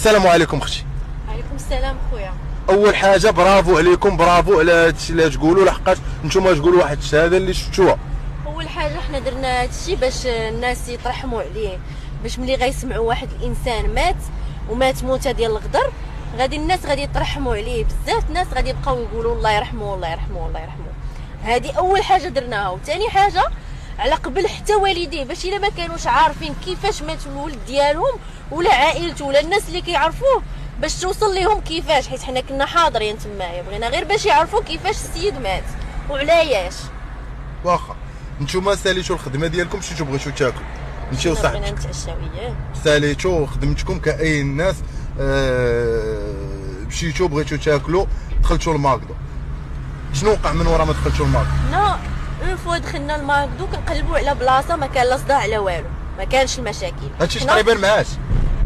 السلام عليكم اختي. عليكم السلام خويا. اول حاجه برافو عليكم، برافو على هادشي اللي تقولوا، لحقاش نتوما تقولوا واحد الشهاده اللي شفتوها. اول حاجه حنا درنا هادشي باش الناس يترحموا عليه، باش ملي غيسمعوا واحد الانسان مات موته ديال الغدر، غادي الناس غادي يترحموا عليه. بزاف الناس غادي يبقاو يقولوا الله يرحمه الله يرحمه الله يرحمه. هذه اول حاجه درناها. وثاني حاجه على قبل حتى والديه، باش الا ما كانوش عارفين كيفاش مات الولد ديالهم ولا عائلته ولا الناس اللي كيعرفوه، باش توصل لهم كيفاش، حيت حنا كنا حاضرين تمايا، بغينا غير باش يعرفوا كيفاش السيد مات وعلاياش. واخا نتوما ساليتوا الخدمه ديالكم، مشيتوا بغيتوا تاكلوا، مشيتوا صاحبي بغينا نتعشاو اياه، ساليتوا خدمتكم كاي الناس، مشيتوا بغيتوا تاكلوا، دخلتوا الماكدو. شنو وقع من ورا ما دخلتوا الماكدو؟ حنا اون فوا دخلنا الماكدو كنقلبوا على بلاصه ما كان لا صداع لا والو، ما كانش المشاكل. هادشي تقريبا معاش،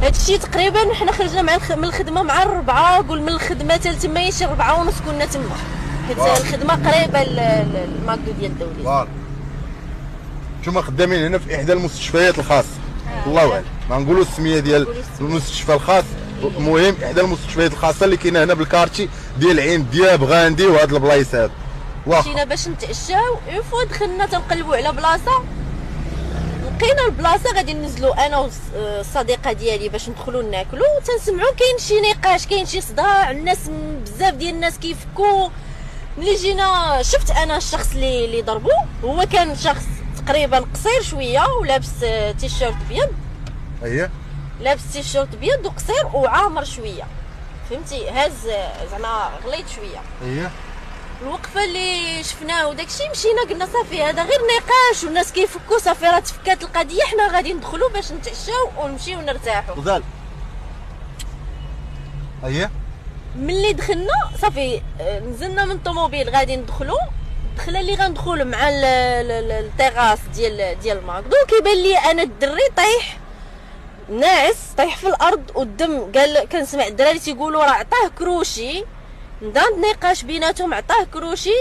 هادشي تقريبا حنا خرجنا مع من الخدمه مع 4، قول من الخدمه حتى تما شي 4:30 كنا تما، حيت الخدمه قريبه للماكدو ديال الدولي. فوالا نتوما خدامين هنا في احدى المستشفيات الخاصه، الله اعلم ما نقولوا السميه ديال المستشفى الخاص، المهم احدى المستشفيات الخاصه اللي كاينه هنا بالكارتي ديال عين دياب غاندي وهاد البلايص هادو. مشينا باش نتعشاو، اون فوا دخلنا تنقلبوا على بلاصه، لقينا البلاصه غادي ننزلوا انا والصديقه ديالي باش ندخلوا ناكلوا، تنسمعوا كاين شي نقاش، كاين شي صداع، الناس بزاف ديال الناس كيفكوا. ملي جينا شفت انا الشخص اللي ضربو، هو كان شخص تقريبا قصير شويه ولابس تيشيرت ابيض، اييه لابس تيشيرت ابيض وقصير وعامر شويه، فهمتي، هاز زعما غليظ شويه. اييه الوقفه اللي شفناه وداكشي مشينا قلنا صافي هذا غير نقاش والناس كيفكوا، صافي راه تفكات القضيه، حنا غادي ندخلوا باش نتعشاو ونمشيو نرتاحوا. غزال اييه. ملي دخلنا صافي نزلنا من الطوموبيل غادي ندخلوا، الدخله اللي غندخل مع التيغاس ديال الماكدو، كيبان لي انا الدري طايح ناعس، طايح في الارض والدم، قال كنسمع الدراري تيقولوا راه عطاه كروشي، نضاد نقاش بيناتهم، عطاه كروشي،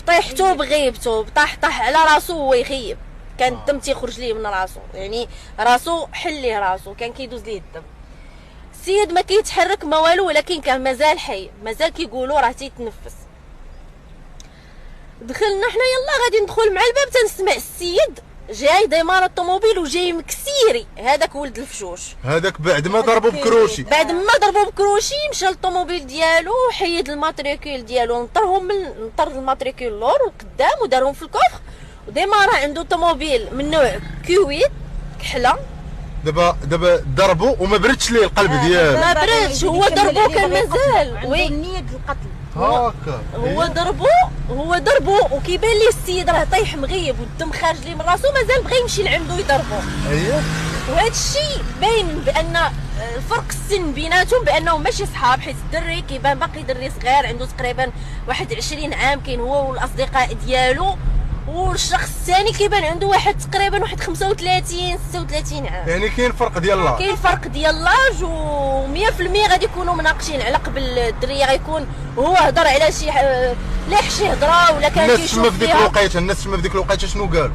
طيحتو بغيبتو، طاح على راسو وهو يخيب، كان الدم تيخرج ليه من راسو، يعني راسو حل ليه راسو، كان كيدوز ليه الدم. السيد ما كيتحرك ما والو، ولكن كان مازال حي، مازال كيقولوا راه تيتنفس. دخلنا حنا يلا غادي ندخل مع الباب، تنسمع السيد جاي ديمار الطوموبيل وجاي مكسيري، هذاك ولد الفشوش، هذاك بعد ما ضربوا بكروشي، بعد ما ضربوا بكروشي مشى للطوموبيل ديالو، حيد الماتريكول ديالو، نطر الماتريكول اللور وقدام ودارهم في الكوفر، وديمار عنده طوموبيل من نوع كيويت كحله. دابا ضربوا وما بردش ليه القلب ديالو، ما بردش، هو ضربو كان مازال وي نية القتل، هاكا هو ضربو وكيبان ليه السيد راه طايح مغيب والدم خارج ليه من راسو، مازال بغى يمشي لعندو يضربو. اييه وهذا الشيء باين بان الفرق السن بيناتهم بانهم ماشي صحاب، حيت الدري كيبان باقي دري صغير عنده تقريبا 21 عام، كاين هو والاصدقاء ديالو، والشخص الثاني كيبان عنده تقريبا 35 36 عام، يعني كاين فرق ديال لاج، كاين فرق ديال لاج، و100% غادي يكونوا مناقشين على قبل الدري غيكون هو هضر على شي لاح شي هضره ولا كان كيشوف فيها. الناس تما في ديك الوقيته شنو قالوا؟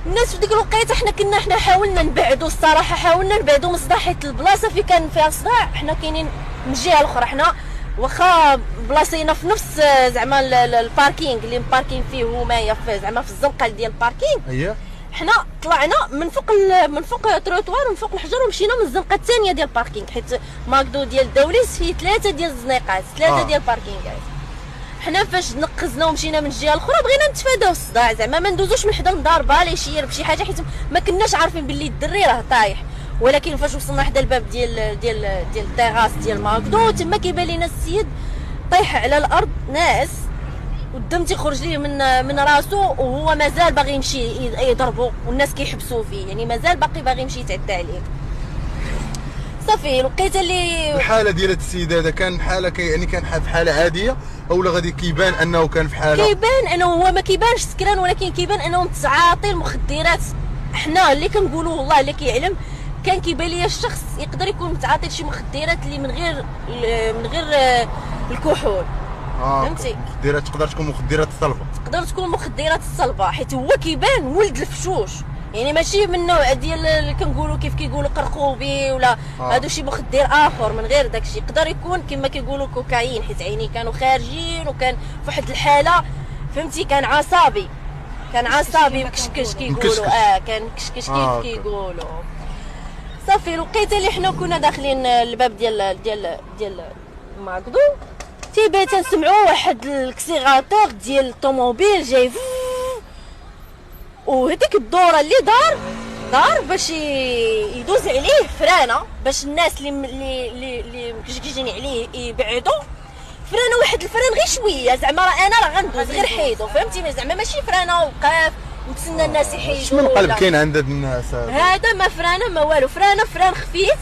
الناس في ديك الوقيته حنا حاولنا نبعدوا، الصراحه حاولنا نبعدوا من صداع، حيت البلاصه في كان فيها صداع، حنا كاينين من الجهه الاخرى، حنا واخا بلاصينا في نفس زعما الباركينغ اللي مباركين فيه هما زعما في الزنقه ديال الباركينغ. اييه حنا طلعنا من فوق التروطوار ومن فوق الحجر ومشينا من الزنقه الثانيه ديال الباركينغ، حيت ماكدو ديال الدوليس فيه 3 ديال الزنيقات، 3 ديال الباركينغات. حنا فاش نقزنا ومشينا من الجهه الاخرى بغينا نتفاداو الصداع، زعما ما ندوزوش من حدا مضاربه لا يشير بشي حاجه، حيت ما كناش عارفين باللي الدري راه طايح. ولكن فاش وصلنا حدا الباب ديال التيغاس ديال ماكدو، تما كيبان لينا السيد طايح على الارض ناعس والدم تيخرج ليه من راسو، وهو مازال باغي يمشي يضربو والناس كيحبسوا فيه، يعني مازال باقي باغي يمشي يتعدى عليه. صافي لقيت اللي الحاله ديال هاد السيد هذا كان حاله يعني كان في حاله عاديه اولا غادي كيبان انه كان في حاله، كيبان انه هو ما كيبانش سكران، ولكن كيبان انه متعاطي المخدرات. حنا اللي كنقولوا والله اللي كيعلم، كان كيبان لي الشخص يقدر يكون متعاطي لشي مخدرات اللي من غير الكحول، فهمتي، مخدرات تقدر تكون مخدرات الصلبه، تقدر تكون مخدرات الصلبه، حيت هو كيبان ولد الفشوش، يعني ماشي من النوع ديال اللي كنقولوا كيف كيقولوا قرقوبي ولا هادو شي مخدر اخر من غير داكشي. يقدر يكون كما كيقولوا كوكايين، حيت عيني كانوا خارجين وكان في واحد الحاله فهمتي كان عصبي، كان عصبي مكشكش كيقولوا كان مكشكش كيف كيقولوا. صافي الوقيته اللي حنا كنا داخلين الباب ديال ماكدو تيبان تنسمعوا واحد الكسيغاتور ديال الطوموبيل جاي، وهذيك الدوره اللي دار باش يدوز عليه فرانه باش الناس اللي مكشكشين عليه يبعدوا. فرانه واحد الفران غير شويه زعما راه انا راه غندوز غير حيدو فهمتي، زعما ماشي فرانه وقف ونتسنى الناس يحيدوا. شنو القلب كاين عند هاد الناس هذا ما فرانه ما والو، فران خفيف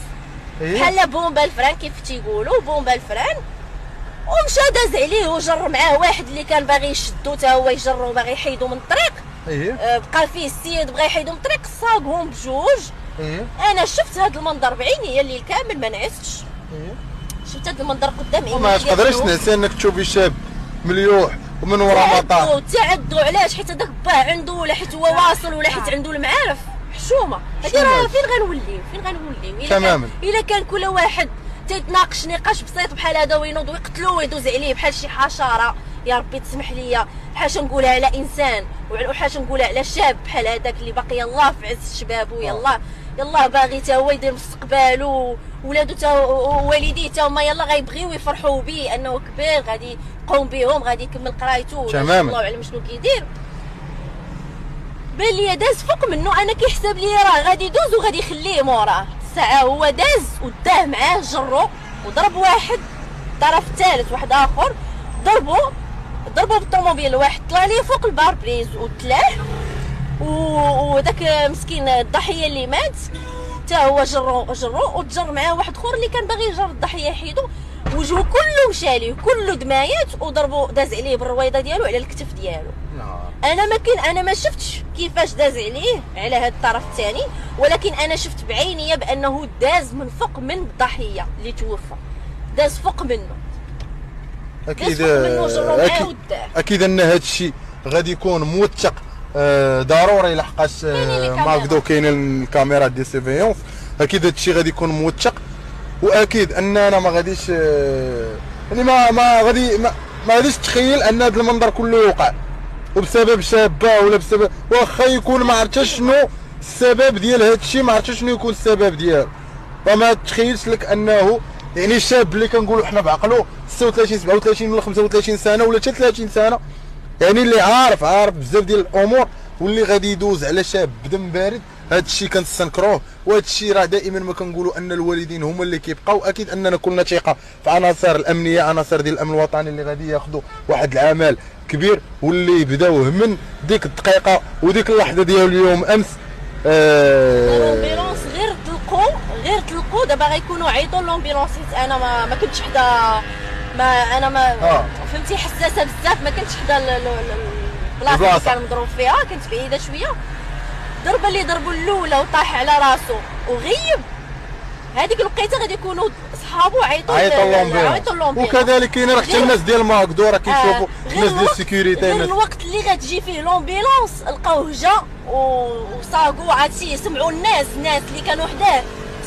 بحال بومبا الفران كيف تيقولوا بومبا الفران، ومشى داز عليه وجر معاه واحد اللي كان باغي يشدو حتى هو يجرو باغي يحيدو من الطريق. بقى فيه السيد بغى يحيدو من الطريق صاقهم بجوج. انا شفت هذا المنظر بعيني الليل كامل ما نعستش. شفت هذا المنظر قدام عيني ما تقدريش تنسى انك تشوفي شاب مليوح ومن وراء مطار تعدوا. علاش؟ حيت هذاك باه عنده ولا حيت هو واصل ولا حيت عنده المعارف حشومه. هذه راه فين غنوليو تماما. الا كان كل واحد تيتناقش نقاش بسيط بحال هذا وينوض ويقتلوه ويدوز عليه بحال شي حشره، يا ربي تسمح لي حاش نقولها على انسان وحاش نقولها على شاب بحال هذاك اللي باقي يلاه في عز شبابه، يلاه باغي حتى هو يدير مستقبل، ولادو تا والديه تا هما يلاه غيبغيو يفرحوا به انه كبير غادي يقوم بهم غادي يكمل قرايته تماما. الله اعلم شنو كيدير. بان لي داز فوق منه، انا كيحسب لي راه غادي يدوز وغادي يخليه موراه. الساعه هو داز وداه معاه جرو وضرب واحد الطرف الثالث واحد اخر ضربوا بالطوموبيل، واحد طلع ليه فوق الباربريز وتلاه، وداك مسكين الضحيه اللي مات حتى هو جرو وتجر معاه واحد اخر اللي كان باغي يجر الضحيه يحيدو، وجهه كله مشالي كله دمايات وضربوا داز عليه بالرويضه ديالو على الكتف ديالو. انا ما شفتش كيفاش داز عليه على هذا الطرف الثاني، ولكن انا شفت بعيني بانه داز من فوق من الضحيه اللي توفى، داز فوق منه. اكيد ان هذا الشيء غادي يكون موثق ضروري لحقاش ماكدو كاين الكاميرات ديال سيرفيونس، اكيد هذا الشيء غادي يكون موثق، واكيد اننا ما غاديش يعني ما غاديش تخيل ان هذا المنظر كله يوقع وبسبب شابه ولا بسبب واخا يكون ما عرفتش شنو السبب ديال هذا الشيء، ما عرفتش شنو يكون السبب ديالو، فما تخيلش لك انه يعني شاب اللي كنقولوا حنا بعقله 36 37 ولا 35 سنه ولا حتى 30 سنه، يعني اللي عارف بزاف ديال الامور واللي غادي يدوز على شاب بدم بارد، هذا الشيء كنستنكروه. وهذا الشيء راه دائما ما كنقولوا ان الوالدين هما اللي كيبقاو، اكيد اننا كلنا ثقه في عناصر الامنيه، عناصر ديال الامن الوطني اللي غادي ياخذوا واحد العمل كبير واللي بداوه من ديك الدقيقه وديك اللحظه ديال اليوم امس. الامبيلونس غير تلقوا دابا غيكونوا عيطوا لومبيلونس. انا ما كنتش حدا فهمتي حساسه بزاف، ما كنتش حدا البلاصه اللي كان مضروب فيها، كنت بعيده شويه. الضربه اللي ضربوا الاولى وطاح على راسه وغيب، هذيك الوقيته غادي يكونوا صحابو عيطوا لومبيلونس. وكذلك كاين راه حتى الناس ديال ماكدو راه كيشوفوا الناس ديال السيكوريتي، غير الوقت اللي غتجي فيه لومبيلونس لقاوه جا وصاقوا عرفتي، سمعوا الناس اللي كانوا حداه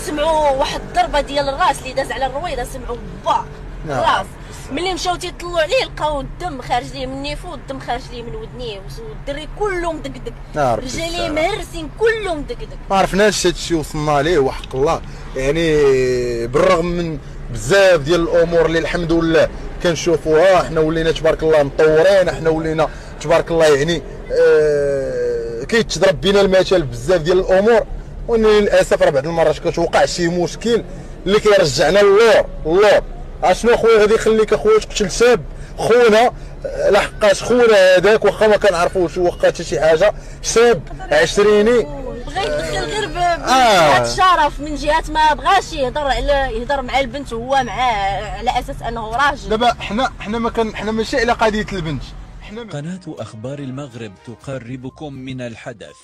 سمعوا واحد الضربه ديال الراس اللي داز على الرويضه، سمعوا با الراس. ملي مشاو تيطلعوا عليه لقاو الدم خارج ليه من نيفو والدم خارج ليه من ودنيه، والدري كله مدقدق، رجاليه مهرسين كله مدقدق. ما عرفناش هذا الشيء وصلنا ليه وحق الله، يعني بالرغم من بزاف ديال الامور اللي الحمد لله كنشوفوها، حنا ولينا تبارك الله مطورين، حنا ولينا تبارك الله يعني كيتضرب بينا المثل بزاف ديال الامور، وللاسف راه بعض المرات كتوقع شي مشكل اللي كيرجعنا للور. اشنو خويا غادي يخليك اخويا تقتل شاب خونا، لحقاش خونا هذاك واخا ما كنعرفوش واخا حتى شي حاجه، شاب عشريني بغى يدخل غير بجهه الشرف، من جهه ما بغاش يهضر مع البنت وهو معاه على اساس انه راجل. دابا حنا ماشي على قضيه البنت. قناة أخبار المغرب تقربكم من الحدث.